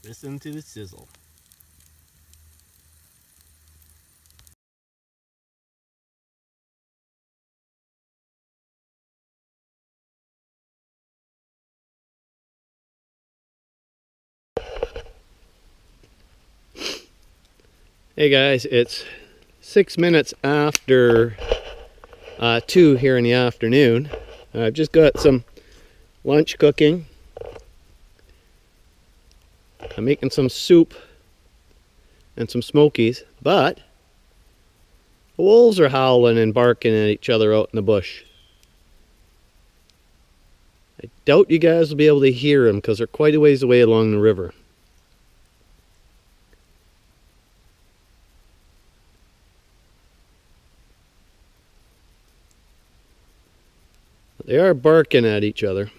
Listen to the sizzle. Hey guys, it's 6 minutes after 2 here in the afternoon. I've just got some lunch cooking. I'm making some soup and some smokies, but the wolves are howling and barking at each other out in the bush. I doubt you guys will be able to hear them because they're quite a ways away along the river. They are barking at each other.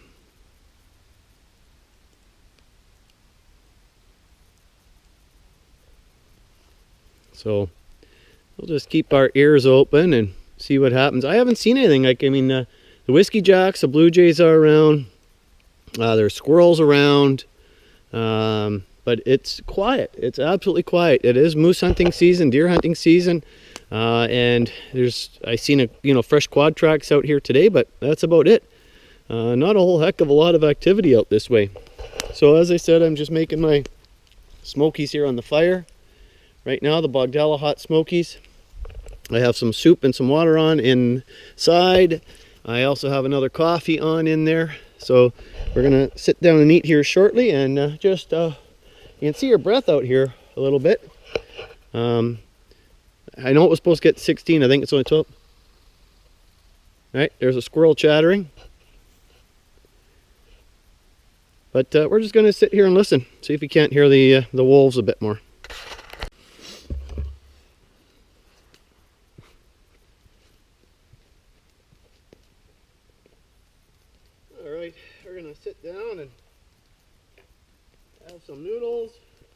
So we'll just keep our ears open and see what happens. I haven't seen anything. The whiskey jacks, the blue jays are around. There's squirrels around. But it's quiet. It's absolutely quiet. It is moose hunting season, deer hunting season. And I seen fresh quad tracks out here today, but that's about it. Not a whole heck of a lot of activity out this way. So as I said, I'm just making my smokies here on the fire. Right now, the Bogdella hot smokies. I have some soup and some water on inside. I also have another coffee on in there. So we're gonna sit down and eat here shortly, and you can see your breath out here a little bit. I know it was supposed to get 16. I think it's only 12. All right, there's a squirrel chattering. But we're just going to sit here and listen, see if we can't hear the wolves a bit more. All right, we're going to sit down and have some noodles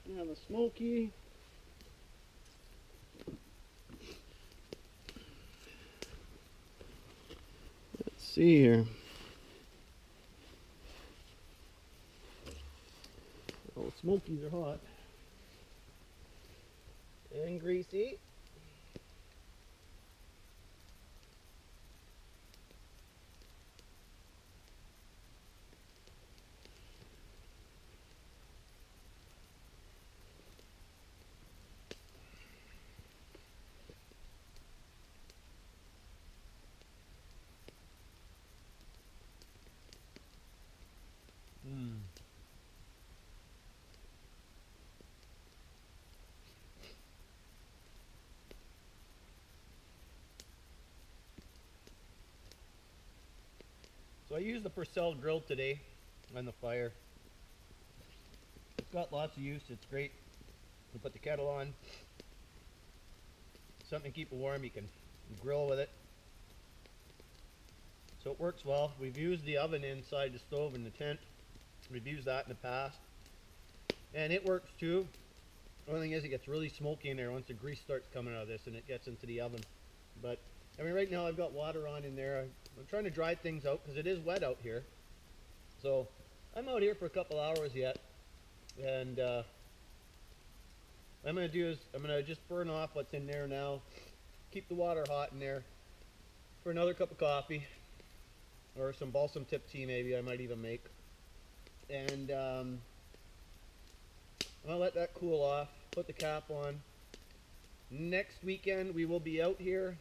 and have a smoky. Let's see here. Oh, smokies are hot and greasy. So I used the Purcell grill today on the fire. It's got lots of use. It's great. You put the kettle on, something to keep it warm. You can grill with it. So it works well. We've used the oven inside the stove in the tent. We've used that in the past. And it works too. The only thing is it gets really smoky in there once the grease starts coming out of this and it gets into the oven. But I mean, right now I've got water on in there. I'm trying to dry things out because it is wet out here. So I'm out here for a couple hours yet. And what I'm going to do is I'm going to just burn off what's in there now. Keep the water hot in there for another cup of coffee. Or some balsam tip tea maybe I might even make. And I'll let that cool off. Put the cap on. Next weekend we will be out here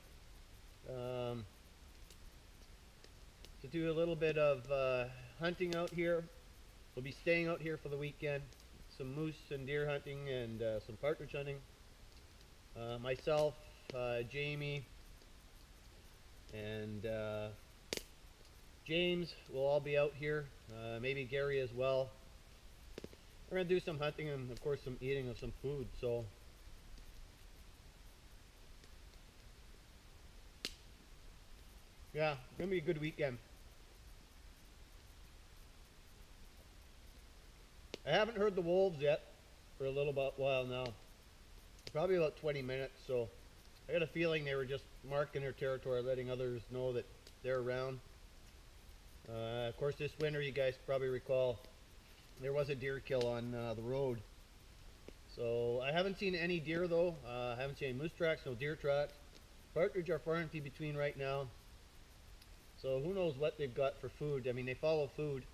to do a little bit of hunting out here. We'll be staying out here for the weekend. Some moose and deer hunting and some partridge hunting. Myself, Jamie, and James will all be out here. Maybe Gary as well. We're going to do some hunting and of course some eating of some food. So yeah, it's going to be a good weekend. I haven't heard the wolves yet for a little while now. Probably about 20 minutes, so I got a feeling they were just marking their territory, letting others know that they're around. Of course, this winter, you guys probably recall, there was a deer kill on the road So I haven't seen any deer though. I haven't seen any moose tracks, no deer tracks. Partridge are far and few between right now. So who knows what they've got for food. I mean, they follow food,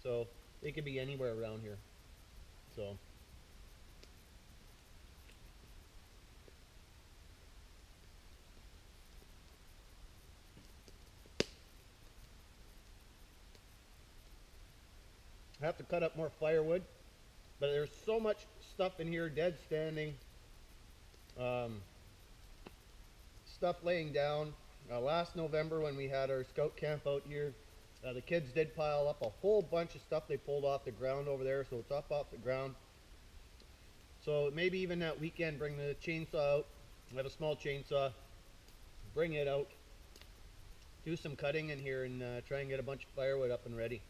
so they could be anywhere around here. So I have to cut up more firewood, but there's so much stuff in here dead standing, stuff laying down. Last November when we had our scout camp out here, the kids did pile up a whole bunch of stuff they pulled off the ground over there, so it's up off the ground. So maybe even that weekend bring the chainsaw out. I have a small chainsaw, bring it out, do some cutting in here, and try and get a bunch of firewood up and ready.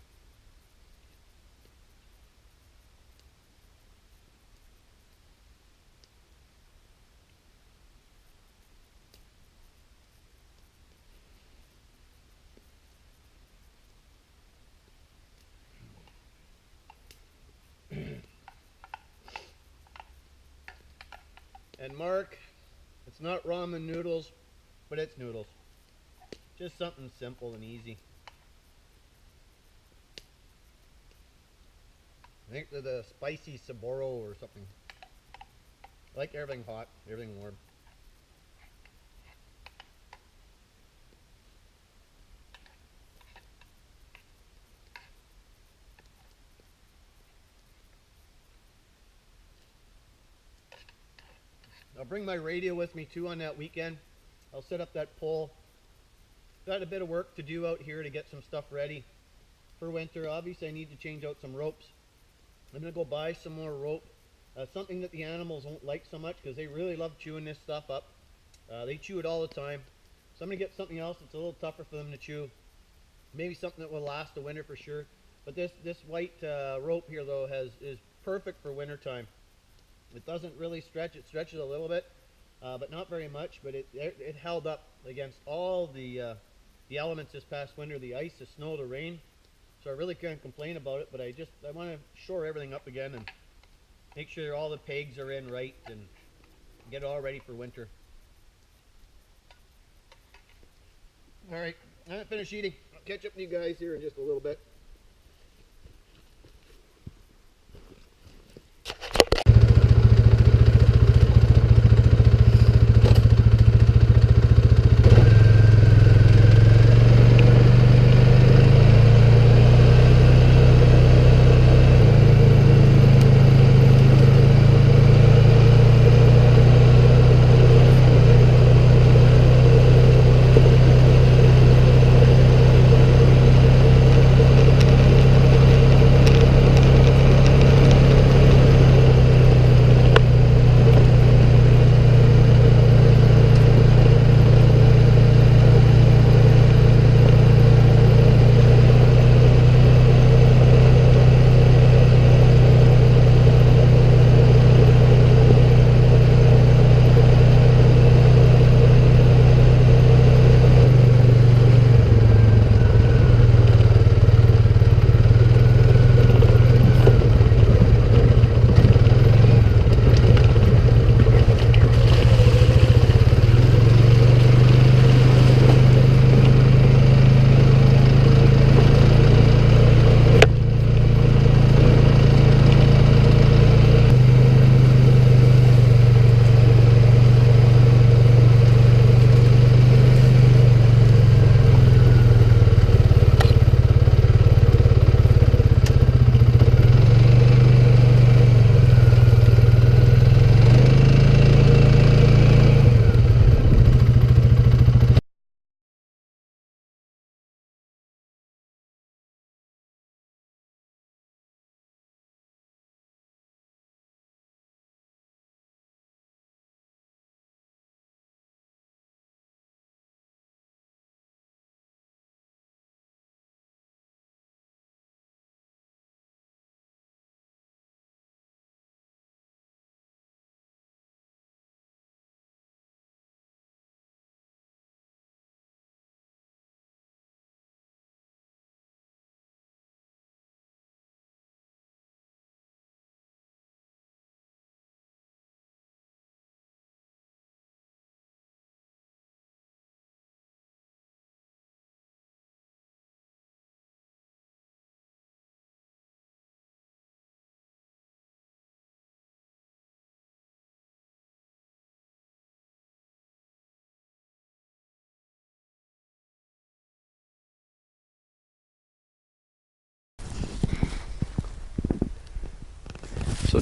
And Mark, it's not ramen noodles, but it's noodles. Just something simple and easy. I think they're the spicy Saboro or something. I like everything hot, everything warm. I'll bring my radio with me too on that weekend. I'll set up that pole. Got a bit of work to do out here to get some stuff ready for winter. Obviously I need to change out some ropes. I'm going to go buy some more rope. Something that the animals won't like so much because they really love chewing this stuff up. They chew it all the time. So I'm going to get something else that's a little tougher for them to chew. Maybe something that will last the winter for sure. But this white rope here though is perfect for winter time. It doesn't really stretch. It stretches a little bit, but not very much. But it held up against all the elements this past winter, the ice, the snow, the rain. So I really can't complain about it. But I want to shore everything up again and make sure all the pegs are in right and get it all ready for winter. All right, I'm gonna finish eating. I'll catch up with you guys here in just a little bit.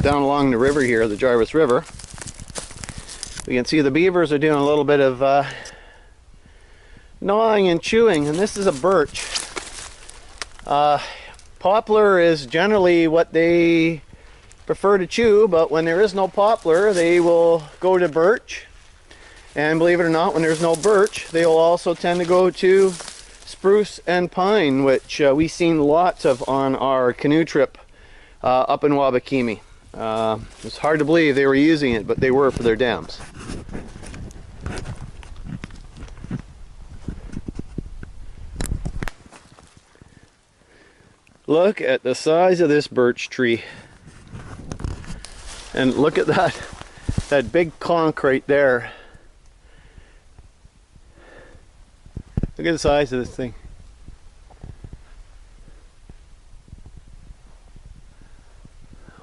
down along the river here, the Jarvis River. We can see the beavers are doing a little bit of gnawing and chewing, and this is a birch. Poplar is generally what they prefer to chew, but when there is no poplar, they will go to birch. And believe it or not, when there's no birch, they will also tend to go to spruce and pine, which we've seen lots of on our canoe trip up in Wabakimi. It's hard to believe they were using it, but they were for their dams. Look at the size of this birch tree. And look at that big conch right there. Look at the size of this thing.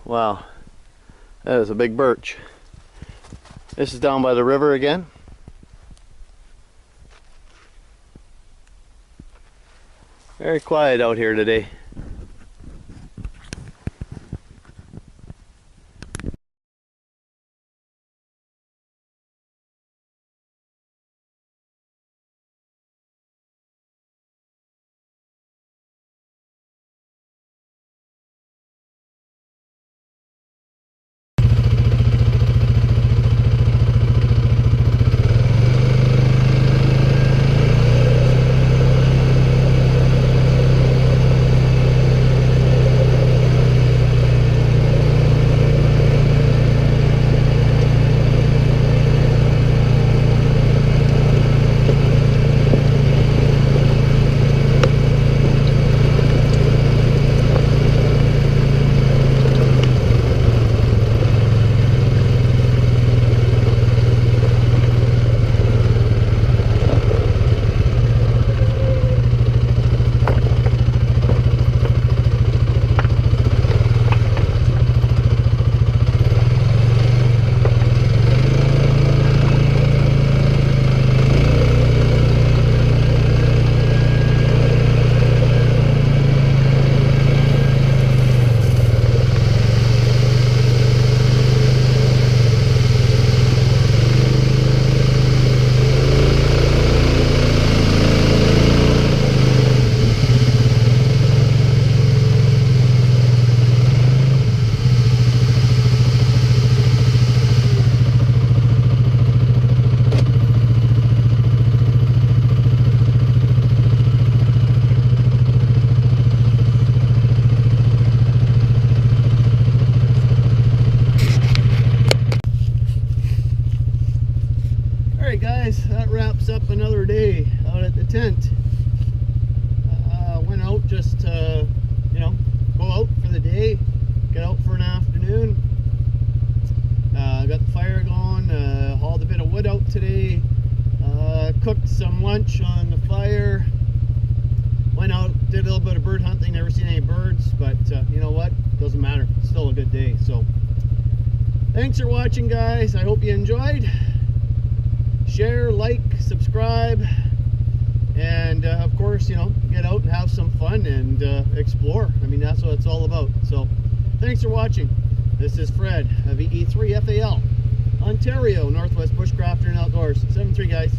Wow, that is a big birch. This is down by the river again. Very quiet out here today. Guys, that wraps up another day out at the tent. Went out just to, go out for the day, get out for an afternoon. Got the fire going, hauled a bit of wood out today, cooked some lunch on the fire, went out, did a little bit of bird hunting. Never seen any birds, but you know what, doesn't matter, it's still a good day. So thanks for watching, guys. I hope you enjoyed. Share, like, subscribe, and of course, get out and have some fun and explore. I mean, that's what it's all about. So thanks for watching. This is Fred of EE3FAL, Ontario, Northwest Bushcrafter and Outdoors. 7-3, guys.